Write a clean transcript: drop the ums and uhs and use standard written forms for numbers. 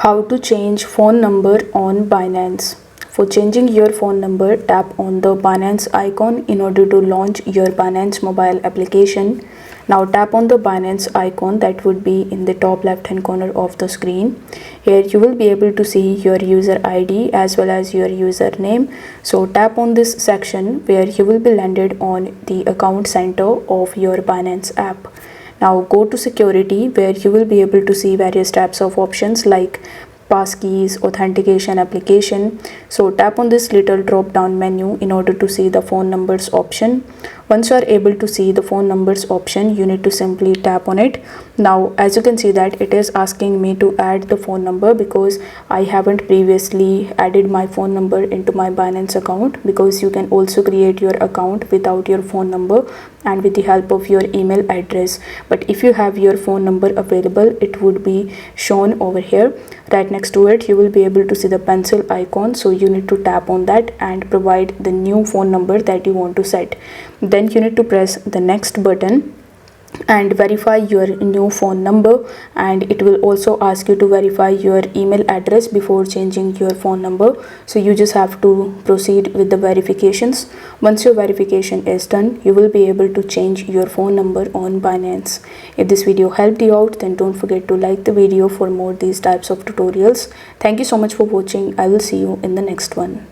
How to change phone number on Binance. For changing your phone number, tap on the Binance icon in order to launch your Binance mobile application. Now tap on the Binance icon that would be in the top left hand corner of the screen. Here you will be able to see your user ID as well as your username. So tap on this section where you will be landed on the account center of your Binance app. Now go to security where you will be able to see various types of options like passkeys, authentication, application. So tap on this little drop down menu in order to see the phone numbers option. Once you are able to see the phone numbers option, you need to simply tap on it. Now as you can see that it is asking me to add the phone number because I haven't previously added my phone number into my Binance account, because you can also create your account without your phone number and with the help of your email address. But if you have your phone number available, it would be shown over here. Right next to it you will be able to see the pencil icon, so you need to tap on that and provide the new phone number that you want to set. Then you need to press the next button and verify your new phone number, and it will also ask you to verify your email address before changing your phone number. So you just have to proceed with the verifications. Once your verification is done, you will be able to change your phone number on Binance. If this video helped you out, then don't forget to like the video for more these types of tutorials. Thank you so much for watching. I will see you in the next one.